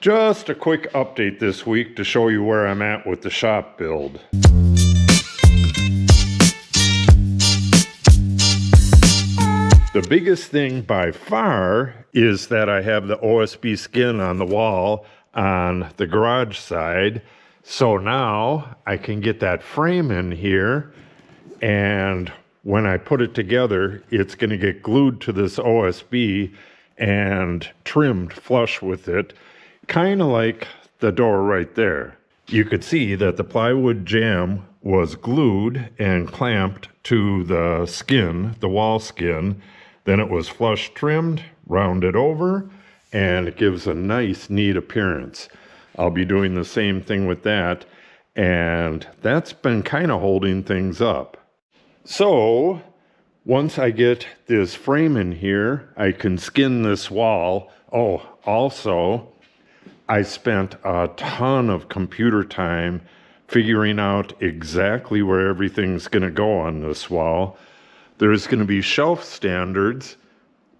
Just a quick update this week to show you where I'm at with the shop build. The biggest thing by far is that I have the OSB skin on the wall on the garage side. So now I can get that frame in here, and when I put it together, it's going to get glued to this OSB and trimmed flush with it, kind of like the door right there. You could see that the plywood jamb was glued and clamped to the skin, the wall skin. Then it was flush trimmed, rounded over, and it gives a nice, neat appearance. I'll be doing the same thing with that, and that's been kind of holding things up. So once I get this frame in here, I can skin this wall. Oh, also, I spent a ton of computer time figuring out exactly where everything's going to go on this wall. There's going to be shelf standards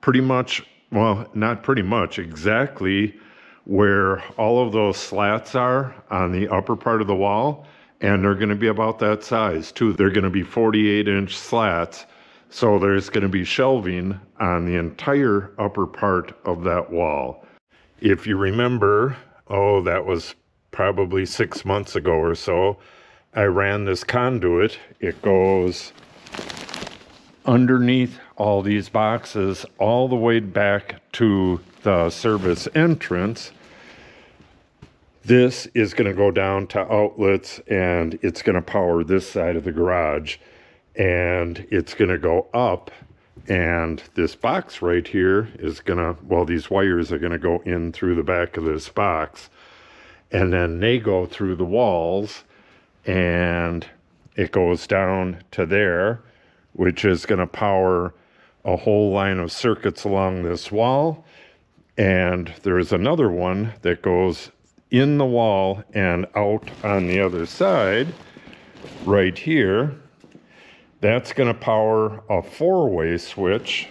pretty much, well, not pretty much, exactly where all of those slats are on the upper part of the wall. And they're going to be about that size too. They're going to be 48-inch slats. So there's going to be shelving on the entire upper part of that wall. If you remember, that was probably 6 months ago or so, I ran this conduit. It goes underneath all these boxes all the way back to the service entrance. This is going to go down to outlets, and it's going to power this side of the garage, and it's going to go up, and this box right here is going to, well, these wires are going to go in through the back of this box, and then they go through the walls, and it goes down to there, which is going to power a whole line of circuits along this wall. And there's another one that goes in the wall and out on the other side right here. That's going to power a 4-way switch.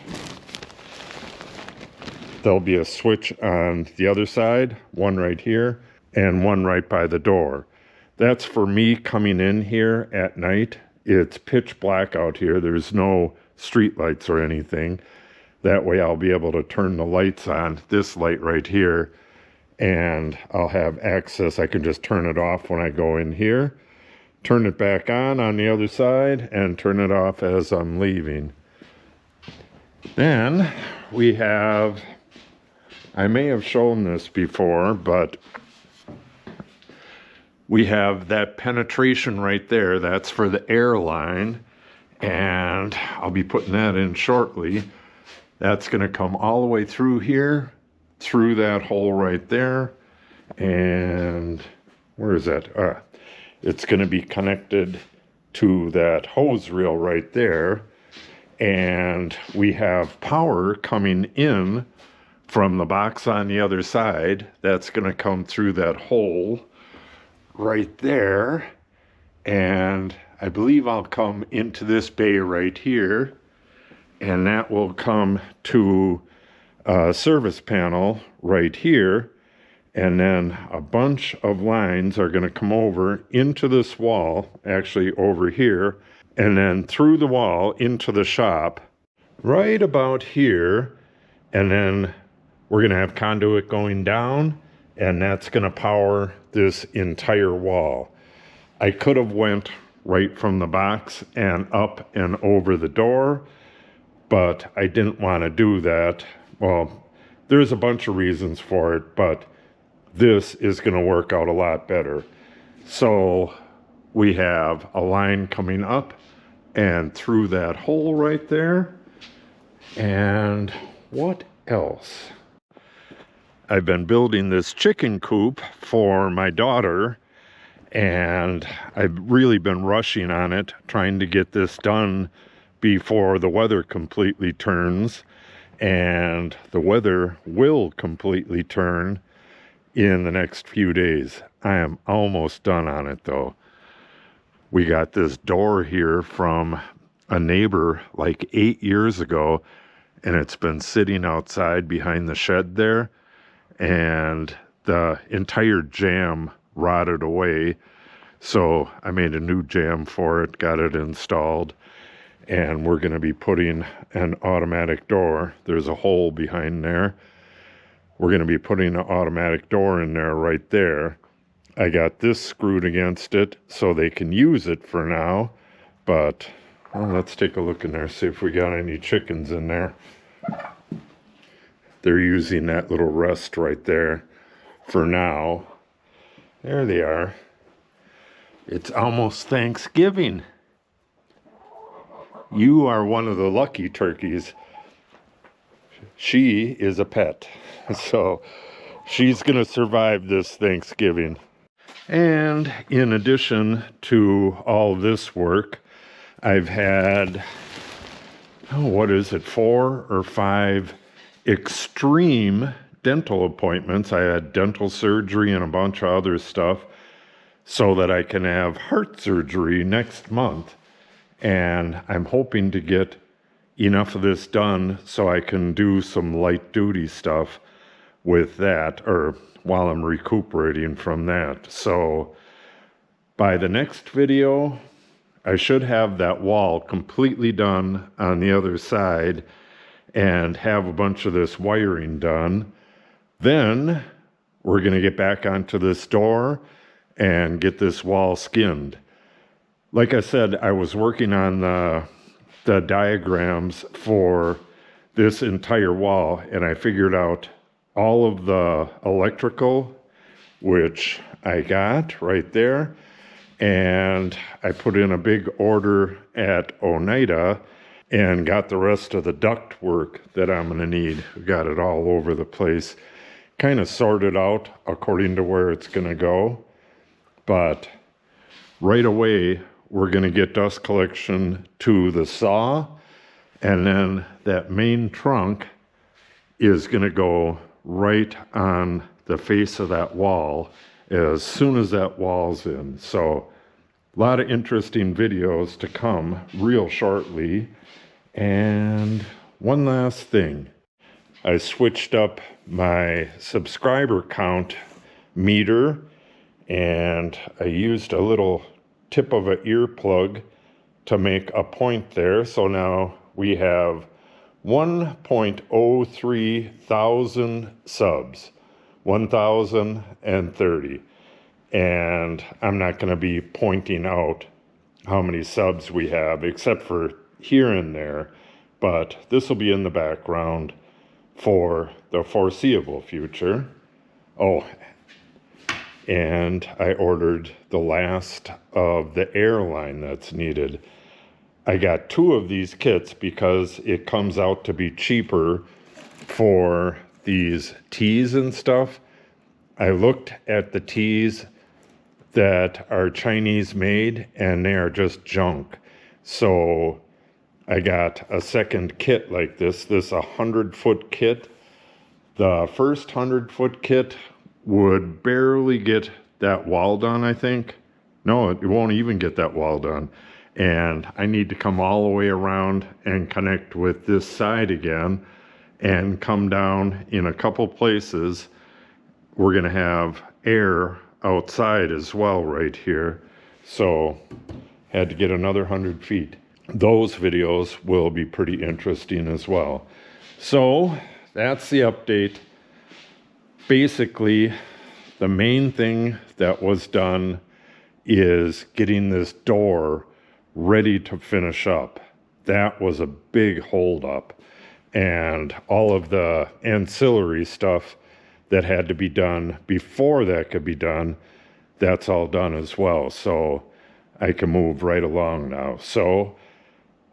There'll be a switch on the other side, one right here and one right by the door. That's for me coming in here at night. It's pitch black out here. There's no street lights or anything. That way I'll be able to turn the lights on, this light right here, and I'll have access. I can just turn it off when I go in here, turn it back on the other side, and turn it off as I'm leaving. Then we have, I may have shown this before, but we have that penetration right there. That's for the air line, and I'll be putting that in shortly. That's going to come all the way through here, through that hole right there, and where is that? It's going to be connected to that hose reel right there, and we have power coming in from the box on the other side. That's going to come through that hole right there, and I believe I'll come into this bay right here, and that will come to a service panel right here, and then a bunch of lines are going to come over into this wall, actually over here, and then through the wall into the shop right about here, and then we're going to have conduit going down, and that's going to power this entire wall. I could have went right from the box and up and over the door, but I didn't want to do that. Well, there's a bunch of reasons for it, but this is going to work out a lot better. So we have a line coming up and through that hole right there. And what else? I've been building this chicken coop for my daughter, and I've really been rushing on it, trying to get this done before the weather completely turns. And the weather will completely turn in the next few days. I am almost done on it though. We got this door here from a neighbor like 8 years ago, and it's been sitting outside behind the shed there, and the entire jamb rotted away. So I made a new jamb for it, got it installed, and we're going to be putting an automatic door. There's a hole behind there. We're going to be putting an automatic door in there right there. I got this screwed against it so they can use it for now. But well, let's take a look in there, see if we got any chickens in there. They're using that little rest right there for now. There they are. It's almost Thanksgiving. You are one of the lucky turkeys. She is a pet, so she's going to survive this Thanksgiving. And in addition to all this work, I've had, what is it, 4 or 5 extreme dental appointments. I had dental surgery and a bunch of other stuff so that I can have heart surgery next month. And I'm hoping to get enough of this done so I can do some light duty stuff with that, or while I'm recuperating from that. So by the next video, I should have that wall completely done on the other side and have a bunch of this wiring done. Then we're going to get back onto this door and get this wall skinned. Like I said, I was working on the diagrams for this entire wall, and I figured out all of the electrical, which I got right there, and I put in a big order at Oneida and got the rest of the duct work that I'm going to need. Got it all over the place, kind of sorted out according to where it's going to go. But right away, we're going to get dust collection to the saw, and then that main trunk is going to go right on the face of that wall as soon as that wall's in. So a lot of interesting videos to come real shortly. And one last thing, I switched up my subscriber count meter, and I used a little tip of an earplug to make a point there. So now we have 1.03 thousand subs, 1,030. And I'm not going to be pointing out how many subs we have, except for here and there. But this will be in the background for the foreseeable future. Oh, and I ordered the last of the airline that's needed. I got 2 of these kits because it comes out to be cheaper for these tees and stuff. I looked at the tees that are Chinese made, and they are just junk. So I got a second kit like this 100-foot kit. The first 100-foot kit would barely get that wall done, I think. No, it won't even get that wall done. And I need to come all the way around and connect with this side again and come down in a couple places. We're going to have air outside as well right here. So had to get another 100 feet. Those videos will be pretty interesting as well. So that's the update. Basically, the main thing that was done is getting this door ready to finish up. That was a big holdup. And all of the ancillary stuff that had to be done before that could be done, that's all done as well. So I can move right along now. So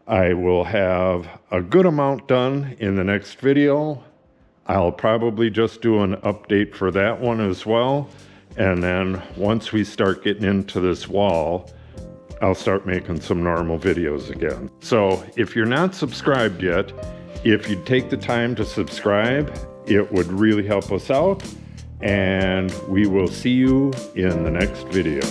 I will have a good amount done in the next video. I'll probably just do an update for that one as well. And then once we start getting into this wall, I'll start making some normal videos again. So if you're not subscribed yet, if you'd take the time to subscribe, it would really help us out. And we will see you in the next video.